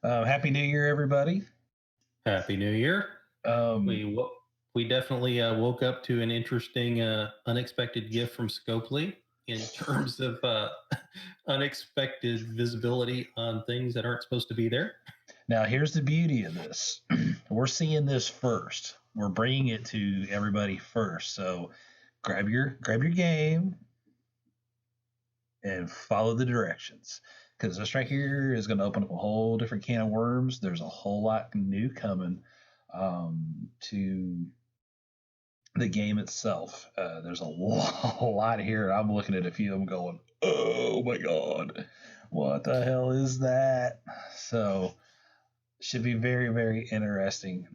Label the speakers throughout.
Speaker 1: Happy New Year, everybody.
Speaker 2: Happy New Year.
Speaker 1: Um,
Speaker 2: We definitely woke up to an interesting, unexpected gift from Scopely in terms of unexpected visibility on things that aren't supposed to be there.
Speaker 1: Now, here's the beauty of this. We're seeing this first. We're bringing it to everybody first. So grab your game and follow the directions. Because this right here is going to open up a whole different can of worms. There's a whole lot new coming to the game itself. There's a lot here. I'm looking at a few of them going, oh my God, what the hell is that? So, should be very, very interesting.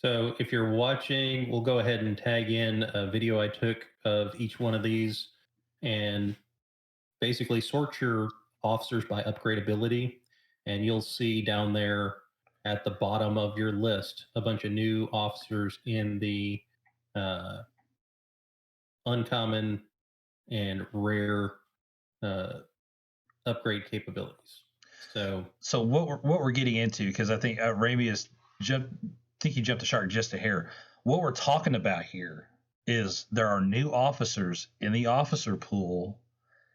Speaker 2: So if you're watching, we'll go ahead and tag in a video I took of each one of these and basically sort your officers by upgradability. And you'll see down there at the bottom of your list a bunch of new officers in the uh, uncommon and rare upgrade capabilities.
Speaker 1: So what we're getting into, because I think Ramy is jumped. I think he jumped the shark just a hair. What we're talking about here is there are new officers in the officer pool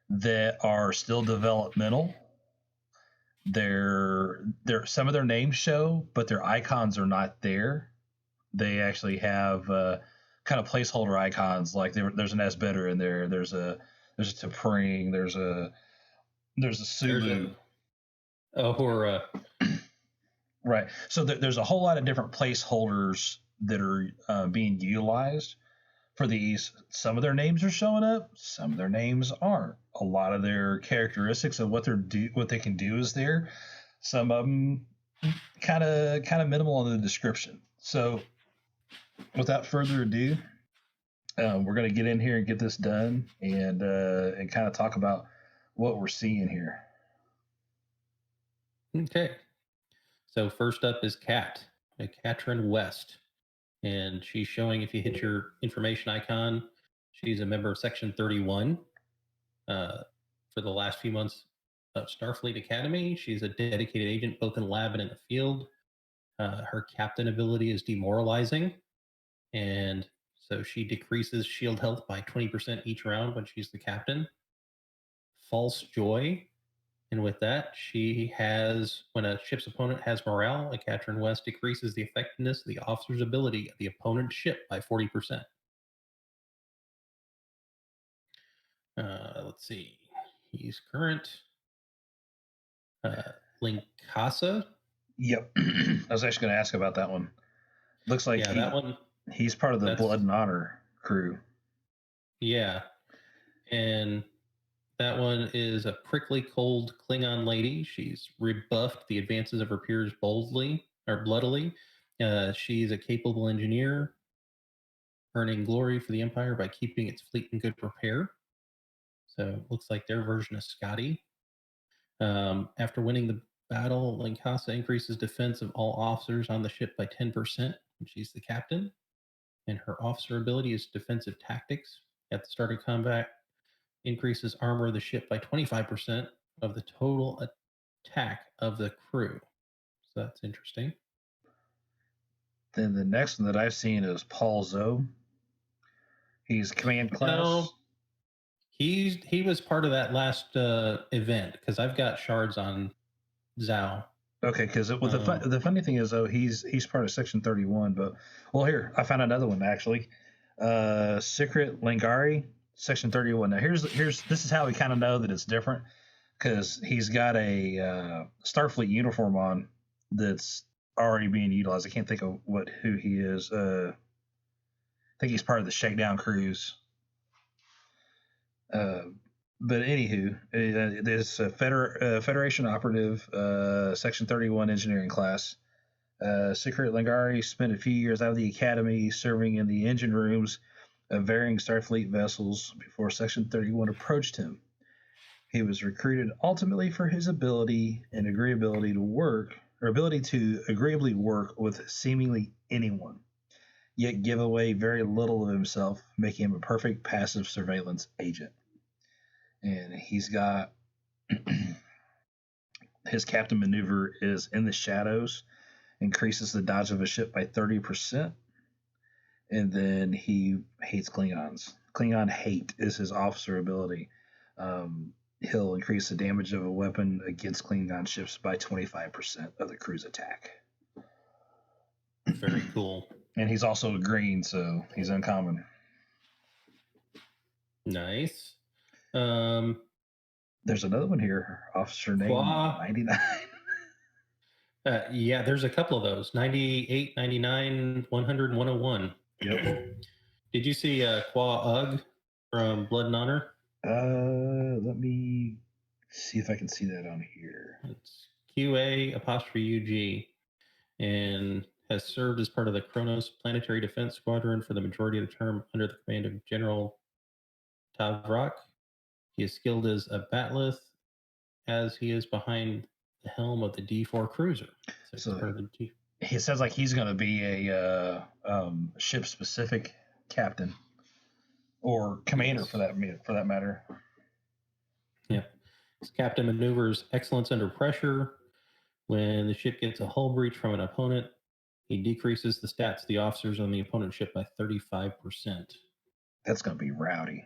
Speaker 1: that are still developmental. They're some of their names show, but their icons are not there. They actually have kind of placeholder icons, like there's an Asbetter in there. There's a T'Pring. There's a Sulu.
Speaker 2: Uhura.
Speaker 1: Right. So there's a whole lot of different placeholders that are being utilized for these. Some of their names are showing up. Some of their names aren't. A lot of their characteristics of what they can do is there. Some of them kind of minimal in the description. So without further ado, we're going to get in here and get this done and kind of talk about what we're seeing here.
Speaker 2: Okay. So first up is Katrin West. And she's showing, if you hit your information icon, she's a member of Section 31 for the last few months of Starfleet Academy. She's a dedicated agent both in lab and in the field. Her captain ability is demoralizing. And so she decreases shield health by 20% each round when she's the captain. False Joy. And with that, she has, when a ship's opponent has morale, a Katrin West decreases the effectiveness of the officer's ability of the opponent's ship by 40%. Let's see. He's current. Linkasa.
Speaker 1: Yep. I was actually going to ask about that one. Looks like
Speaker 2: that one.
Speaker 1: He's part of the Blood and Honor crew.
Speaker 2: Yeah. And that one is a prickly cold Klingon lady. She's rebuffed the advances of her peers bloodily. She's a capable engineer, earning glory for the Empire by keeping its fleet in good repair. So it looks like their version of Scotty. After winning the battle, Linkasa increases defense of all officers on the ship by 10%, and she's the captain. And her officer ability is defensive tactics. At the start of combat, increases armor of the ship by 25% of the total attack of the crew. So that's interesting.
Speaker 1: Then the next one that I've seen is Paul Zoe. He's command class. No,
Speaker 2: he was part of that last event because I've got shards on Zhao.
Speaker 1: Okay, because the funny thing is though he's part of Section 31, but here I found another one actually. Secret Langari, Section 31. Now here's this is how we kind of know that it's different because he's got a Starfleet uniform on that's already being utilized. I can't think of who he is. I think he's part of the Shakedown Cruise. But anywho, there's a Federation operative, Section 31 engineering class. Secret Langari spent a few years out of the academy serving in the engine rooms of varying Starfleet vessels before Section 31 approached him. He was recruited ultimately for his ability to agreeably work with seemingly anyone, yet give away very little of himself, making him a perfect passive surveillance agent. And he's got His captain maneuver is in the shadows, increases the dodge of a ship by 30%, and then he hates Klingons. Klingon hate is his officer ability. He'll increase the damage of a weapon against Klingon ships by 25% of the crew's attack.
Speaker 2: Very cool.
Speaker 1: And he's also green, so he's uncommon.
Speaker 2: Nice.
Speaker 1: There's another one here, officer name 99.
Speaker 2: Yeah, there's a couple of those, 98, 99, 100, and 101.
Speaker 1: Yep.
Speaker 2: Did you see Qua Ugg from Blood and Honor?
Speaker 1: Let me see if I can see that on here.
Speaker 2: It's QA''UG, and has served as part of the Kronos Planetary Defense Squadron for the majority of the term under the command of General Tavrak. He is skilled as a bat'leth, as he is behind the helm of the D4 cruiser.
Speaker 1: He says like he's going to be a ship-specific captain or commander for that matter.
Speaker 2: Yeah, his captain maneuvers excellence under pressure. When the ship gets a hull breach from an opponent, he decreases the stats of the officers on the opponent ship by 35%.
Speaker 1: That's going to be rowdy.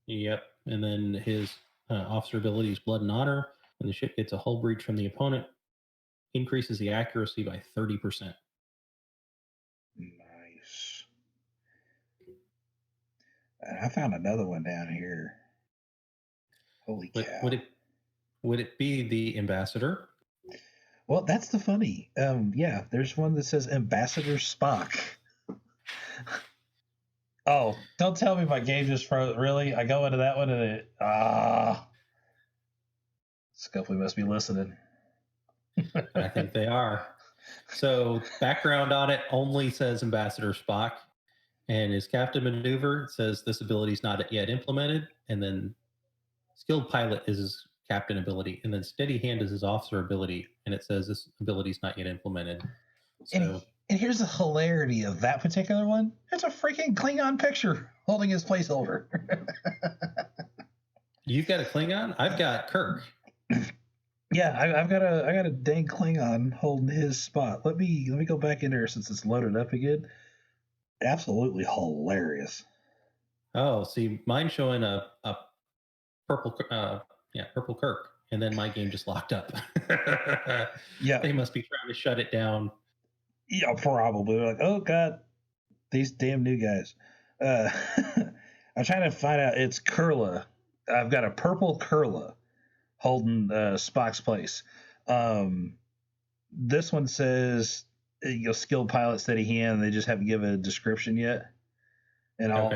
Speaker 2: Yep. And then his officer ability is Blood and Honor. When the ship gets a hull breach from the opponent, increases the accuracy by 30%.
Speaker 1: Nice. I found another one down here. Holy cow.
Speaker 2: Would it be the ambassador?
Speaker 1: Well, that's the funny. Yeah, there's one that says Ambassador Spock. Oh, don't tell me my game just froze. Really? I go into that one and it... Scopely must be listening.
Speaker 2: I think they are. So background on it only says Ambassador Spock, and his captain maneuver says this ability is not yet implemented, and then skilled pilot is his captain ability, and then steady hand is his officer ability, and it says this ability is not yet implemented. So,
Speaker 1: and here's the hilarity of that particular one. It's a freaking Klingon picture holding his placeholder.
Speaker 2: You've got a Klingon? I've got Kirk.
Speaker 1: Yeah, I got a dang Klingon holding his spot. Let me go back in there since it's loaded up again. Absolutely hilarious.
Speaker 2: Oh, see, mine's showing a purple purple Kirk, and then my game just locked up.
Speaker 1: Yeah,
Speaker 2: they must be trying to shut it down.
Speaker 1: Yeah, probably. Like, oh god, these damn new guys. I'm trying to find out. It's Kurla. I've got a purple Kurla holding Spock's place. This one says skilled pilot, steady hand. They just haven't given a description yet, and all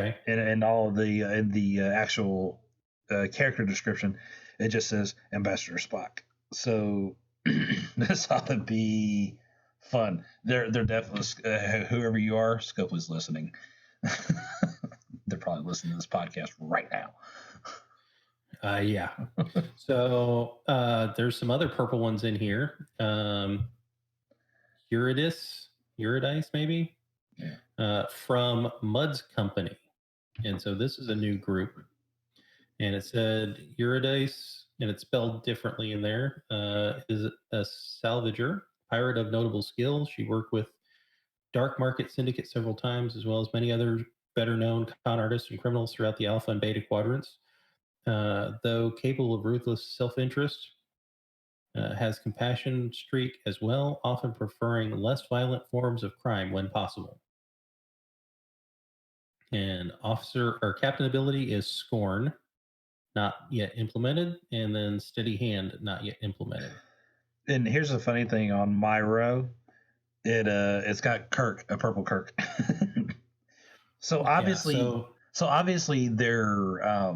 Speaker 1: all of the in the actual character description, it just says Ambassador Spock. So this ought to be fun. They're definitely whoever you are, Scopely's listening. They're probably listening to this podcast right now.
Speaker 2: Yeah. So there's some other purple ones in here. Eurydice maybe, from Mud's Company. And so this is a new group. And it said Eurydice, and it's spelled differently in there, is a salvager, pirate of notable skill. She worked with Dark Market Syndicate several times, as well as many other better-known con artists and criminals throughout the Alpha and Beta quadrants. Though capable of ruthless self-interest, has compassion streak as well, often preferring less violent forms of crime when possible. And officer or captain ability is Scorn, not yet implemented, and then steady hand, not yet implemented.
Speaker 1: And here's the funny thing on my row, it's got Kirk, a purple Kirk. So obviously they're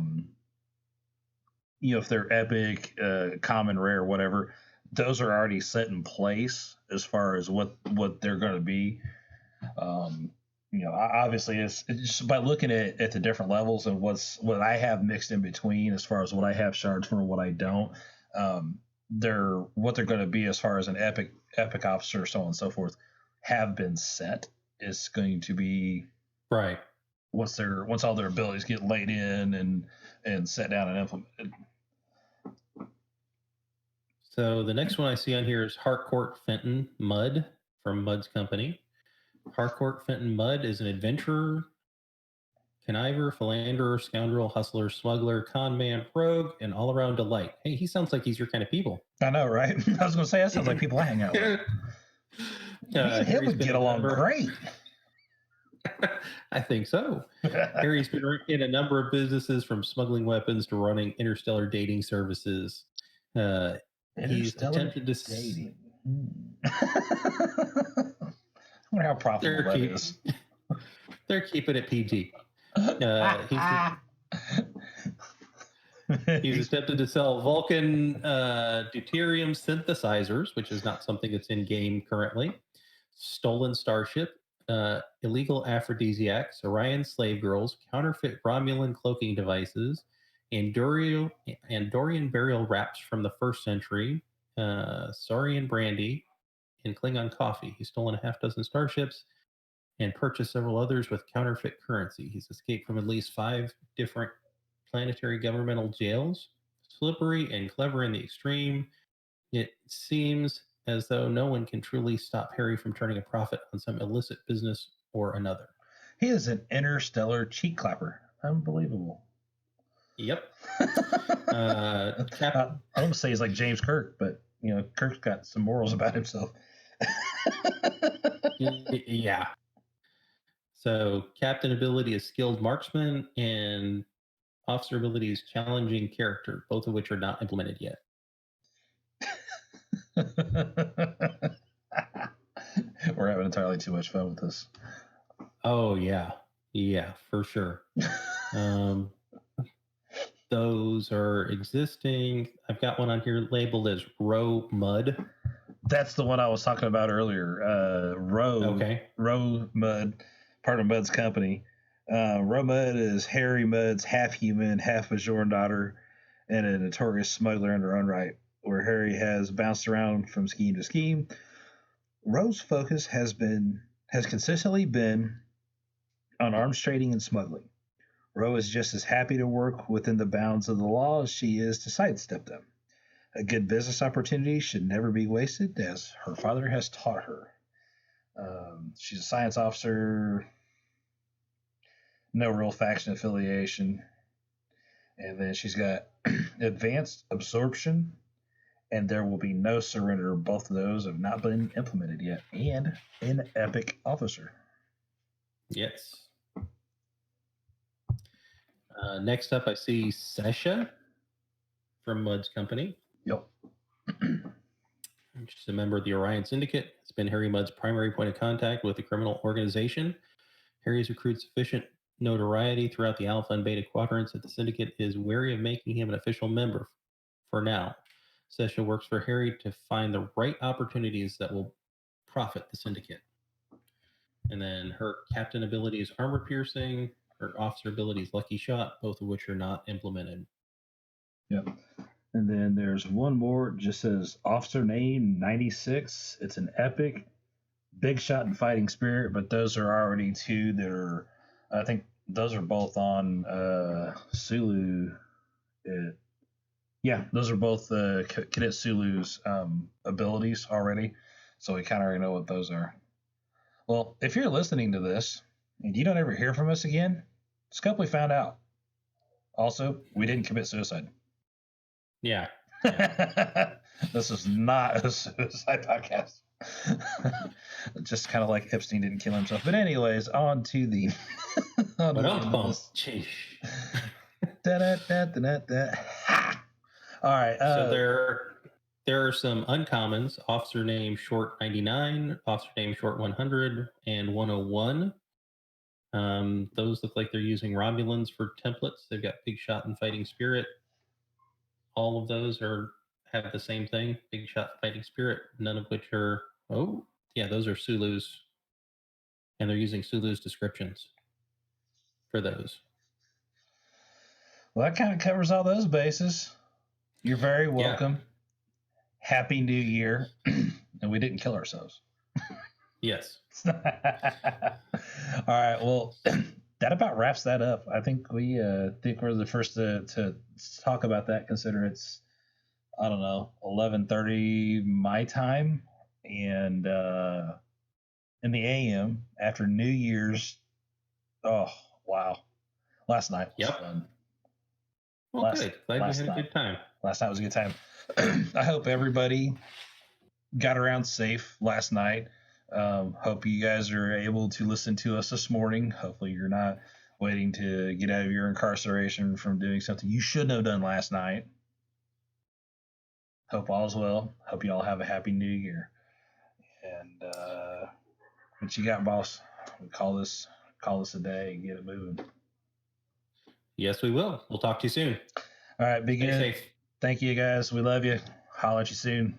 Speaker 1: if they're epic, common, rare, whatever, those are already set in place as far as what they're going to be. Obviously it's just by looking at the different levels and what I have mixed in between as far as what I have shards for and what I don't. They're going to be as far as an epic officer, so on and so forth, have been set. It's going to be
Speaker 2: right
Speaker 1: once all their abilities get laid in and set down and implemented.
Speaker 2: So the next one I see on here is Harcourt Fenton Mudd from Mudd's Company. Harcourt Fenton Mudd is an adventurer, conniver, philanderer, scoundrel, hustler, smuggler, con man, rogue, and all-around delight. Hey, he sounds like he's your kind of people.
Speaker 1: I know, right? I was going to say, that sounds like people I hang out with. Me and him would get along great.
Speaker 2: I think so. Harry's been in a number of businesses, from smuggling weapons to running interstellar dating services. He's attempted to
Speaker 1: dating. I wonder how profitable that is.
Speaker 2: They're keeping it PG. He's attempted to sell Vulcan deuterium synthesizers, which is not something that's in game currently. Stolen starship, illegal aphrodisiacs, Orion slave girls, counterfeit Romulan cloaking devices, Andorian burial wraps from the 1st century, Saurian brandy, and Klingon coffee. He's stolen a half dozen starships and purchased several others with counterfeit currency. He's escaped from at least 5 different planetary governmental jails. Slippery and clever in the extreme, it seems as though no one can truly stop Harry from turning a profit on some illicit business or another.
Speaker 1: He is an interstellar cheek clapper. Unbelievable.
Speaker 2: Yep.
Speaker 1: I don't say he's like James Kirk, but Kirk's got some morals about himself.
Speaker 2: Yeah. So captain ability is skilled marksman, and officer ability is challenging character, both of which are not implemented yet.
Speaker 1: We're having entirely too much fun with this.
Speaker 2: Oh, yeah. Yeah, for sure. Those are existing. I've got one on here labeled as Row Mudd.
Speaker 1: That's the one I was talking about earlier. Row Mudd, part of Mudd's Company. Row Mudd is Harry Mudd's half-human, half-Bajoran daughter, and a notorious smuggler in her own right, where Harry has bounced around from scheme to scheme. Row's focus has consistently been on arms trading and smuggling. Row is just as happy to work within the bounds of the law as she is to sidestep them. A good business opportunity should never be wasted, as her father has taught her. She's a science officer, no real faction affiliation. And then she's got advanced absorption, and there will be no surrender. Both of those have not been implemented yet. And an epic officer.
Speaker 2: Yes. Next up, I see Sesha from Mudd's Company.
Speaker 1: Yep.
Speaker 2: She's a member of the Orion Syndicate. It's been Harry Mudd's primary point of contact with the criminal organization. Harry's accrued sufficient notoriety throughout the Alpha and Beta quadrants that the Syndicate is wary of making him an official member for now. Sesha works for Harry to find the right opportunities that will profit the Syndicate. And then her captain ability is armor piercing. Her officer ability is lucky shot, both of which are not implemented.
Speaker 1: Yep. And then there's one more. It just says officer name 96. It's an epic, big shot and fighting spirit, but those are already 2 that are, I think those are both on Sulu. Those are both Cadet Sulu's abilities already. So we kind of already know what those are. Well, if you're listening to this and you don't ever hear from us again, Scopley found out. Also, we didn't commit suicide.
Speaker 2: Yeah.
Speaker 1: This is not a suicide podcast. Just kind of like Epstein didn't kill himself. But anyways, on to the... All right.
Speaker 2: So there are some uncommons. Officer name short 99, officer name short 100, and 101. Those look like they're using Romulans for templates. They've got big shot and fighting spirit. All of those have the same thing, big shot fighting spirit, none of which are, those are Sulu's. And they're using Sulu's descriptions for those.
Speaker 1: Well, that kind of covers all those bases. You're very welcome. Yeah. Happy New Year. And we didn't kill ourselves.
Speaker 2: Yes.
Speaker 1: All right. Well, that about wraps that up. I think we're the first to talk about that, consider it's I don't know, 11:30 my time, and in the AM after New Year's. Oh wow! Last night was
Speaker 2: Yep.
Speaker 1: fun.
Speaker 2: Well, good. Glad you had a good time.
Speaker 1: Last night was a good time. I hope everybody got around safe last night. Hope you guys are able to listen to us this morning. Hopefully, you're not waiting to get out of your incarceration from doing something you shouldn't have done last night. Hope all is well. Hope you all have a happy new year. And what you got, boss? We call this a day and get it moving.
Speaker 2: Yes, we will. We'll talk to you soon.
Speaker 1: All right, be good.
Speaker 2: Stay safe.
Speaker 1: Thank you, guys. We love you. Holler at you soon.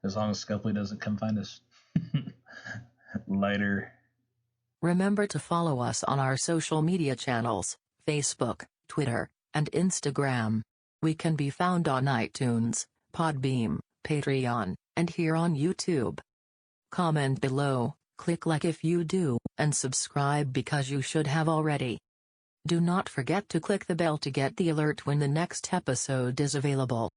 Speaker 1: As long as Scopely doesn't come find us. Later.
Speaker 3: Remember to follow us on our social media channels, Facebook, Twitter, and Instagram. We can be found on iTunes, Podbeam, Patreon, and here on YouTube. Comment below, click like if you do, and subscribe because you should have already. Do not forget to click the bell to get the alert when the next episode is available.